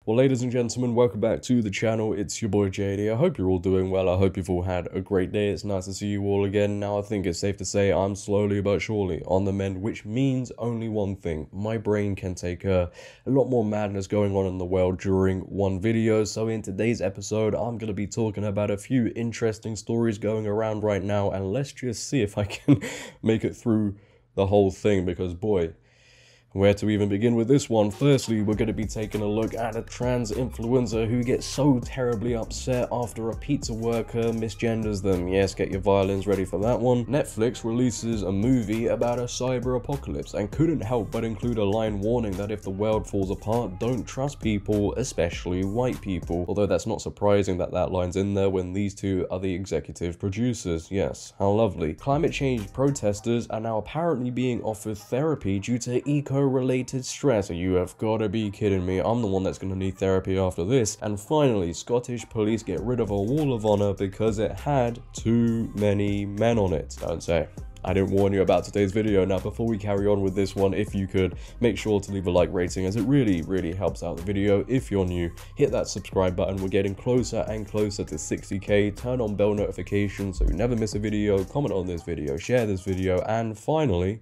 Well, ladies and gentlemen, welcome back to the channel. It's your boy JD. I hope you're all doing well. I hope you've all had a great day. It's nice to see you all again. Now, I think it's safe to say I'm slowly but surely on the mend, which means only one thing. My brain can take a lot more madness going on in the world during one video. So in today's episode, I'm going to be talking about a few interesting stories going around right now. And let's just see if I can make it through the whole thing, because boy, where to even begin with this one? Firstly, we're going to be taking a look at a trans influencer who gets so terribly upset after a pizza worker misgenders them. Yes, get your violins ready for that one. Netflix releases a movie about a cyber apocalypse and couldn't help but include a line warning that if the world falls apart, don't trust people, especially white people. Although that's not surprising that that line's in there when these two are the executive producers. Yes, how lovely. Climate change protesters are now apparently being offered therapy due to eco-related stress. You have got to be kidding me. I'm the one that's going to need therapy after this. And finally, Scottish police get rid of a wall of honor because it had too many men on it. Don't say I didn't warn you about today's video. Now, before we carry on with this one, if you could make sure to leave a like rating, as it really helps out the video. If you're new, hit that subscribe button. We're getting closer and closer to 60k. Turn on bell notifications so you never miss a video. Comment on this video, share this video, and finally,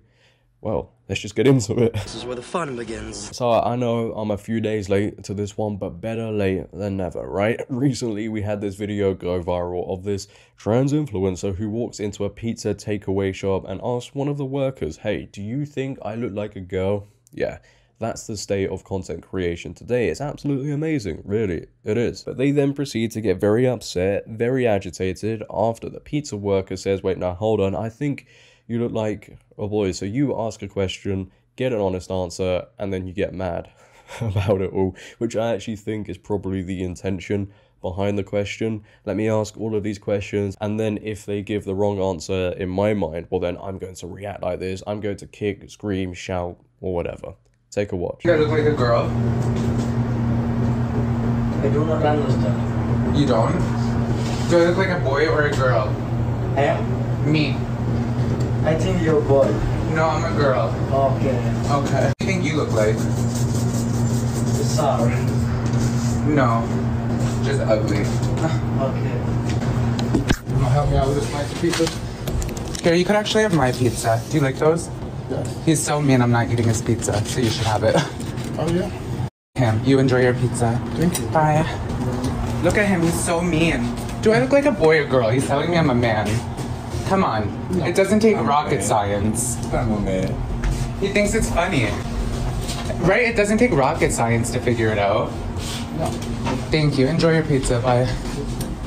well, let's just get into it. This is where the fun begins. So I know I'm a few days late to this one, but better late than never, right? Recently, we had this video go viral of this trans influencer who walks into a pizza takeaway shop and asks one of the workers, "Hey, do you think I look like a girl?" Yeah, that's the state of content creation today. It's absolutely amazing, really, it is. But they then proceed to get very upset, very agitated after the pizza worker says, "Wait, now hold on, I think you look like a boy." So you ask a question, get an honest answer, and then you get mad about it all, which I actually think is probably the intention behind the question. Let me ask all of these questions, and then if they give the wrong answer in my mind, well then I'm going to react like this. I'm going to kick, scream, shout, or whatever. Take a watch. You look like a girl. I do not understand. You don't? Do I look like a boy or a girl? I am? Me. I think you're a boy. No, I'm a girl. Okay. Okay. What do you think you look like? Sorry. No. Just ugly. Okay. You wanna help me out with this slice of pizza? Here, you could actually have my pizza. Do you like those? Yeah. He's so mean I'm not eating his pizza, so you should have it. Oh yeah? Him, you enjoy your pizza. Thank you. Bye. Look at him, he's so mean. Do I look like a boy or girl? He's telling me I'm a man. Come on, No, it doesn't take I'm rocket a man. science. I'm a man. He thinks it's funny. Right? It doesn't take rocket science to figure it out. No. Thank you. Enjoy your pizza. Bye.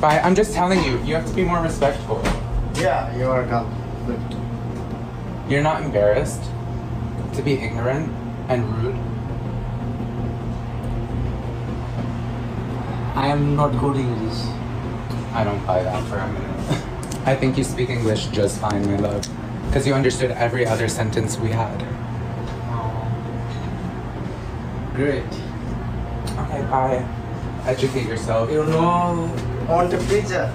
Bye. I'm just telling you, you have to be more respectful. Yeah, you are welcome. You're not embarrassed to be ignorant and rude? I am not good English. I don't buy that for a minute. I think you speak English just fine, my love. Because you understood every other sentence we had. Great. Okay, bye. Educate yourself. You know, want a pizza?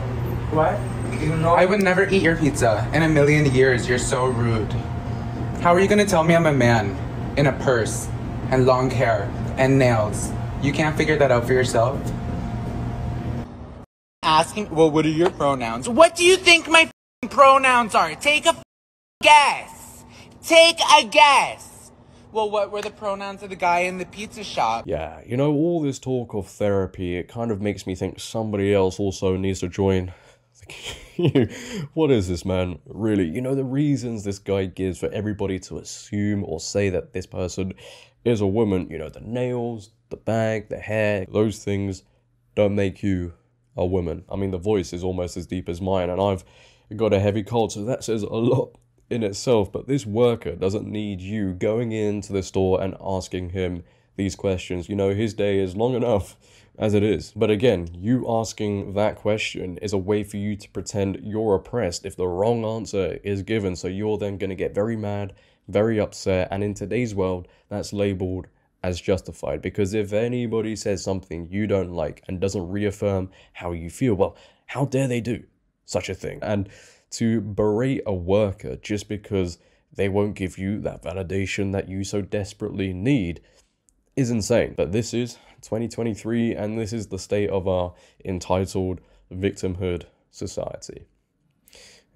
What? You know, I would never eat your pizza. In a million years, you're so rude. How are you gonna tell me I'm a man in a purse and long hair and nails? You can't figure that out for yourself? Asking, well, what are your pronouns? What do you think my pronouns are? Take a guess. Take a guess. Well, what were the pronouns of the guy in the pizza shop? Yeah, you know, all this talk of therapy, it kind of makes me think somebody else also needs to join. What is this, man? Really, you know, the reasons this guy gives for everybody to assume or say that this person is a woman, you know, the nails, the bag, the hair, those things don't make you a woman. I mean, the voice is almost as deep as mine, and I've got a heavy cold, so that says a lot in itself. But this worker doesn't need you going into the store and asking him these questions. You know, his day is long enough as it is. But again, you asking that question is a way for you to pretend you're oppressed if the wrong answer is given. So you're then going to get very mad, very upset, and in today's world, that's labeled as justified, because if anybody says something you don't like and doesn't reaffirm how you feel, well, how dare they do such a thing? And to berate a worker just because they won't give you that validation that you so desperately need, is insane. But this is 2023, and this is the state of our entitled victimhood society.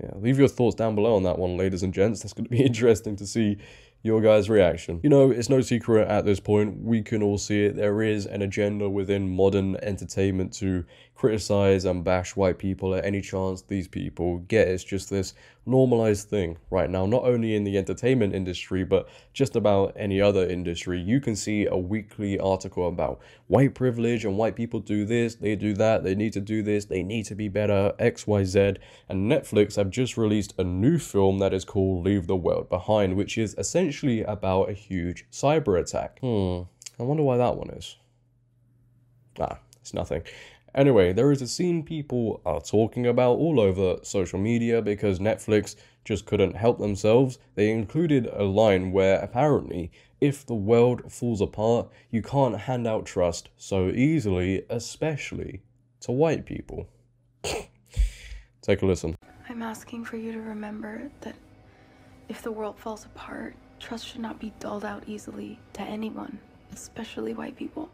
Yeah, leave your thoughts down below on that one, ladies and gents. That's going to be interesting to see your guys' reaction. You know, it's no secret at this point, we can all see it. There is an agenda within modern entertainment to criticize and bash white people at any chance these people get. It's just this normalized thing right now, not only in the entertainment industry, but just about any other industry. You can see a weekly article about white privilege and white people do this, they do that, they need to do this, they need to be better, XYZ. And Netflix have just released a new film that is called Leave the World Behind, which is essentially about a huge cyber attack. I wonder why that one is. It's nothing. Anyway, there is a scene people are talking about all over social media because Netflix just couldn't help themselves. They included a line where apparently, if the world falls apart, you can't hand out trust so easily, especially to white people. Take a listen. I'm asking for you to remember that if the world falls apart, trust should not be doled out easily to anyone, especially white people.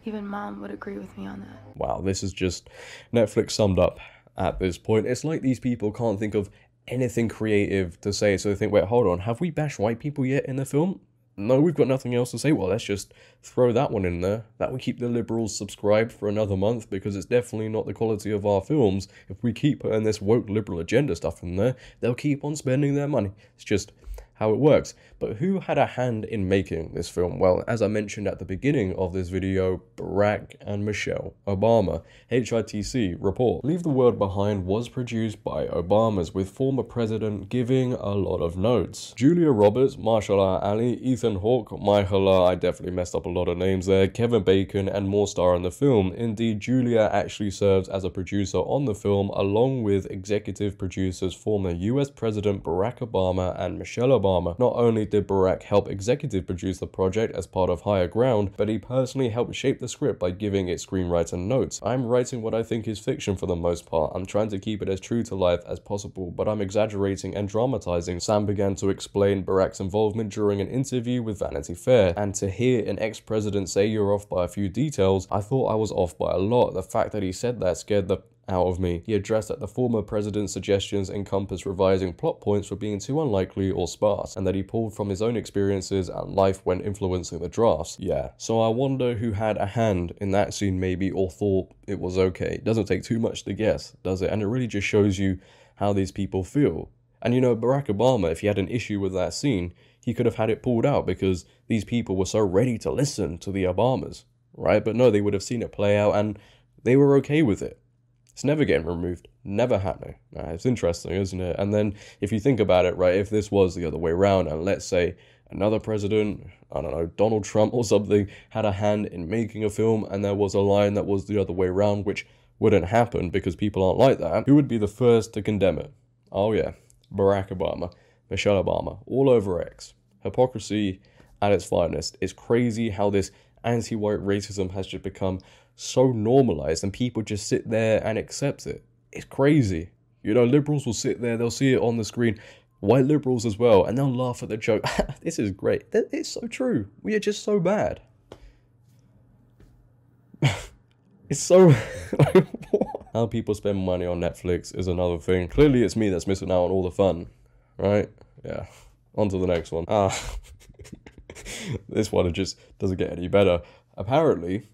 Even Mom would agree with me on that. Wow, this is just Netflix summed up at this point. It's like these people can't think of anything creative to say, so they think, wait, hold on, have we bashed white people yet in the film? No, we've got nothing else to say. Well, let's just throw that one in there. That will keep the liberals subscribed for another month, because it's definitely not the quality of our films. If we keep putting this woke liberal agenda stuff in there, they'll keep on spending their money. It's just how it works. But who had a hand in making this film? Well, as I mentioned at the beginning of this video, Barack and Michelle Obama. HITC report. Leave the World Behind was produced by Obamas, with former president giving a lot of notes. Julia Roberts, Mahershala Ali, Ethan Hawke, I definitely messed up a lot of names there, Kevin Bacon, and more star in the film. Indeed, Julia actually serves as a producer on the film, along with executive producers former US President Barack Obama and Michelle Obama. Not only did Barack help executive produce the project as part of Higher Ground, but he personally helped shape the script by giving it screenwriter notes. I'm writing what I think is fiction for the most part. I'm trying to keep it as true to life as possible, but I'm exaggerating and dramatizing. Sam began to explain Barack's involvement during an interview with Vanity Fair, and to hear an ex-president say you're off by a few details, I thought I was off by a lot. The fact that he said that scared the out of me. He addressed that the former president's suggestions encompassed revising plot points for being too unlikely or sparse, and that he pulled from his own experiences and life when influencing the drafts. Yeah, so I wonder who had a hand in that scene maybe, or thought it was okay. It doesn't take too much to guess, does it? And it really just shows you how these people feel. And you know, Barack Obama, if he had an issue with that scene, he could have had it pulled out because these people were so ready to listen to the Obamas, right? But no, they would have seen it play out and they were okay with it. It's never getting removed, never happening. It's interesting, isn't it? And then if you think about it, right, if this was the other way around, and let's say another president, I don't know, Donald Trump or something, had a hand in making a film and there was a line that was the other way around, which wouldn't happen because people aren't like that, who would be the first to condemn it? Oh yeah, Barack Obama, Michelle Obama, all over X. Hypocrisy at its finest. It's crazy how this anti-white racism has just become so normalized and people just sit there and accept it. It's crazy. You know, liberals will sit there, they'll see it on the screen, white liberals as well, and they'll laugh at the joke. This is great. It's so true. We are just so bad. It's so... How people spend money on Netflix is another thing. Clearly it's me that's missing out on all the fun, right? Yeah. On to the next one. This one just doesn't get any better. Apparently,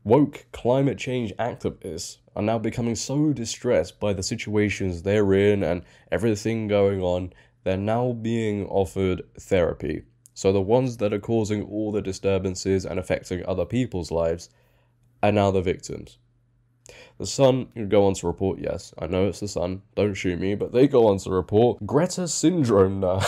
woke climate change activists are now becoming so distressed by the situations they're in and everything going on, they're now being offered therapy. So the ones that are causing all the disturbances and affecting other people's lives are now the victims. The Sun go on to report, yes, I know it's the Sun, don't shoot me, but they go on to report Greta syndrome now.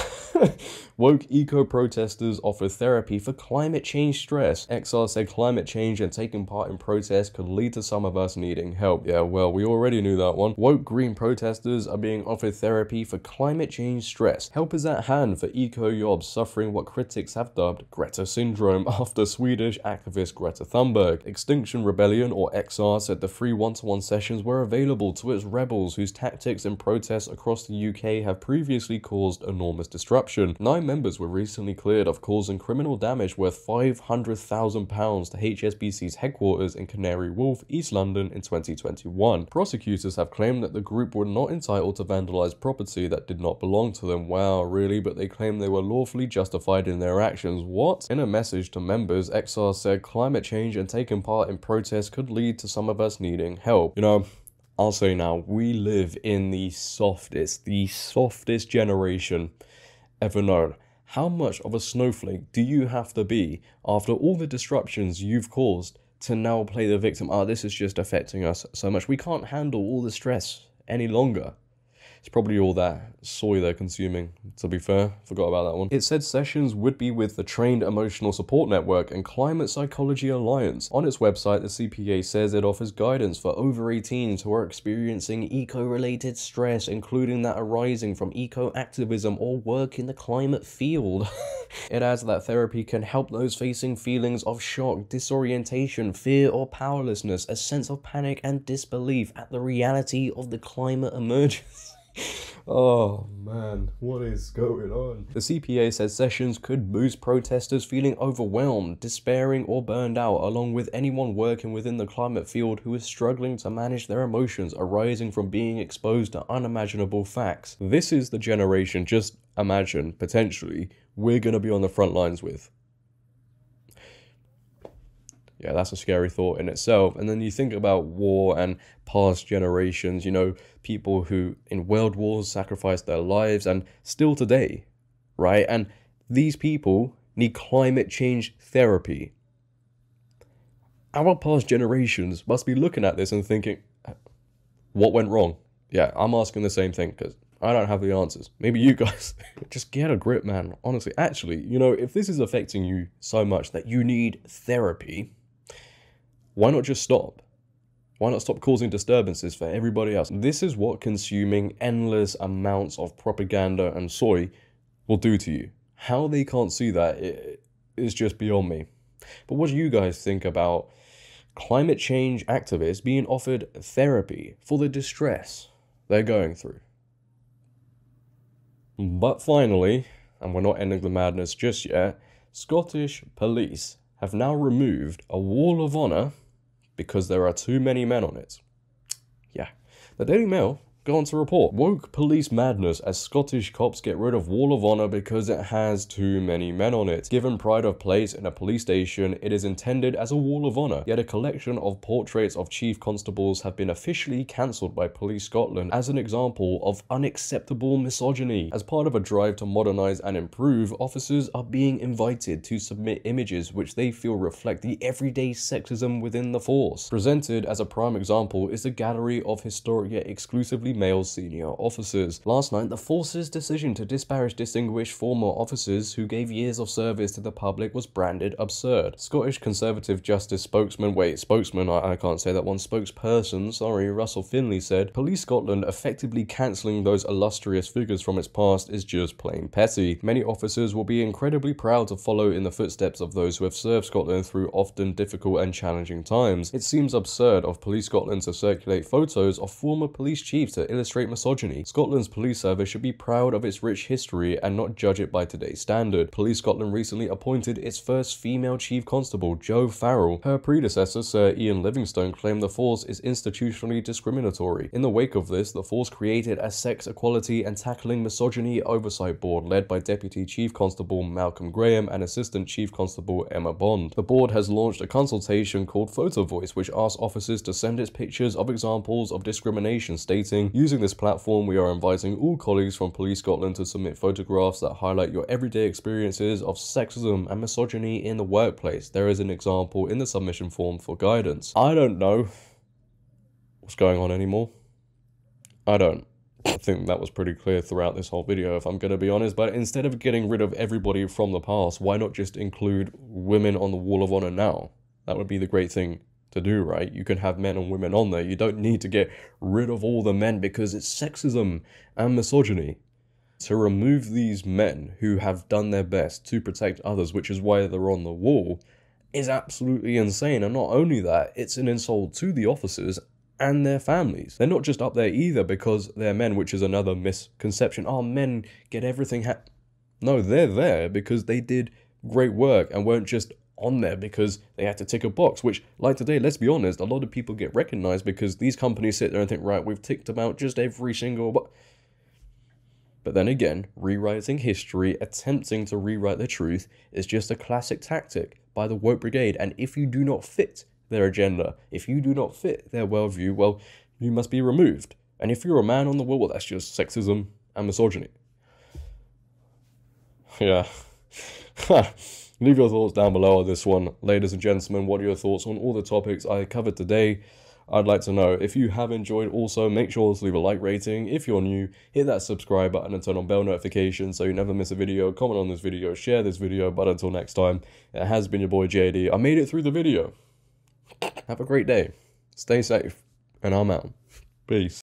Woke eco-protesters offer therapy for climate change stress. XR said climate change and taking part in protests could lead to some of us needing help. Yeah, well, we already knew that one. Woke green protesters are being offered therapy for climate change stress. Help is at hand for eco-yobs suffering what critics have dubbed Greta syndrome after Swedish activist Greta Thunberg. Extinction Rebellion, or XR, said the 3 wanted one-to-one sessions were available to its rebels whose tactics and protests across the UK have previously caused enormous disruption. 9 members were recently cleared of causing criminal damage worth £500,000 to HSBC's headquarters in Canary Wharf, East London in 2021. Prosecutors have claimed that the group were not entitled to vandalise property that did not belong to them. Wow, really? But they claim they were lawfully justified in their actions. What? In a message to members, XR said climate change and taking part in protests could lead to some of us needing help. You know, I'll say now, we live in the softest generation ever known. How much of a snowflake do you have to be after all the disruptions you've caused to now play the victim? Oh, this is just affecting us so much. We can't handle all the stress any longer. It's probably all that soy they're consuming, to be fair. Forgot about that one. It said sessions would be with the Trained Emotional Support Network and Climate Psychology Alliance. On its website, the CPA says it offers guidance for over 18s who are experiencing eco-related stress, including that arising from eco-activism or work in the climate field. It adds that therapy can help those facing feelings of shock, disorientation, fear or powerlessness, a sense of panic and disbelief at the reality of the climate emergence. Oh man, what is going on? The CPA says sessions could boost protesters feeling overwhelmed, despairing or burned out, along with anyone working within the climate field who is struggling to manage their emotions arising from being exposed to unimaginable facts. This is the generation, just imagine, potentially, we're going to be on the front lines with. Yeah, that's a scary thought in itself. And then you think about war and past generations, you know, people who in world wars sacrificed their lives and still today, right? And these people need climate change therapy. Our past generations must be looking at this and thinking, what went wrong? Yeah, I'm asking the same thing because I don't have the answers. Maybe you guys just get a grip, man. Honestly, actually, you know, if this is affecting you so much that you need therapy, why not just stop? Why not stop causing disturbances for everybody else? This is what consuming endless amounts of propaganda and soy will do to you. How they can't see that is just beyond me. But what do you guys think about climate change activists being offered therapy for the distress they're going through? But finally, and we're not ending the madness just yet, Scottish police have now removed a wall of honour because there are too many men on it. Yeah. The Daily Mail go on to report, woke police madness as Scottish cops get rid of wall of honour because it has too many men on it. Given pride of place in a police station, it is intended as a wall of honour, yet a collection of portraits of chief constables have been officially cancelled by Police Scotland as an example of unacceptable misogyny. As part of a drive to modernise and improve, officers are being invited to submit images which they feel reflect the everyday sexism within the force. Presented as a prime example is a gallery of historic yet exclusively male senior officers. Last night, the force's decision to disparage distinguished former officers who gave years of service to the public was branded absurd. Scottish Conservative Justice spokesperson, I can't say that one, spokesperson, sorry, Russell Finlay said, Police Scotland effectively cancelling those illustrious figures from its past is just plain petty. Many officers will be incredibly proud to follow in the footsteps of those who have served Scotland through often difficult and challenging times. It seems absurd of Police Scotland to circulate photos of former police chiefs to illustrate misogyny. Scotland's police service should be proud of its rich history and not judge it by today's standard. Police Scotland recently appointed its first female chief constable, Jo Farrell. Her predecessor, Sir Ian Livingstone, claimed the force is institutionally discriminatory. In the wake of this, the force created a sex equality and tackling misogyny oversight board led by Deputy Chief Constable Malcolm Graham and Assistant Chief Constable Emma Bond. The board has launched a consultation called Photo Voice, which asks officers to send its pictures of examples of discrimination, stating, using this platform, we are inviting all colleagues from Police Scotland to submit photographs that highlight your everyday experiences of sexism and misogyny in the workplace. There is an example in the submission form for guidance. I don't know what's going on anymore. I don't. I think that was pretty clear throughout this whole video, if I'm going to be honest. But instead of getting rid of everybody from the past, why not just include women on the Wall of Honor now? That would be the great thing to do, right? You can have men and women on there. You don't need to get rid of all the men because it's sexism and misogyny. To remove these men who have done their best to protect others, which is why they're on the wall, is absolutely insane. And not only that, it's an insult to the officers and their families. They're not just up there either because they're men, which is another misconception. Oh, men get everything. No, they're there because they did great work and weren't just on there because they had to tick a box, which, like today, let's be honest, a lot of people get recognized because these companies sit there and think, right, we've ticked about just every single box. But then again, rewriting history, attempting to rewrite the truth, is just a classic tactic by the woke brigade. And if you do not fit their agenda, if you do not fit their worldview, well, you must be removed. And if you're a man on the wall, well, that's just sexism and misogyny. Yeah. Leave your thoughts down below on this one. Ladies and gentlemen, what are your thoughts on all the topics I covered today? I'd like to know. If you have enjoyed, also make sure to leave a like rating. If you're new, hit that subscribe button and turn on bell notifications so you never miss a video. Comment on this video, share this video. But until next time, it has been your boy JD. I made it through the video. Have a great day. Stay safe. And I'm out. Peace.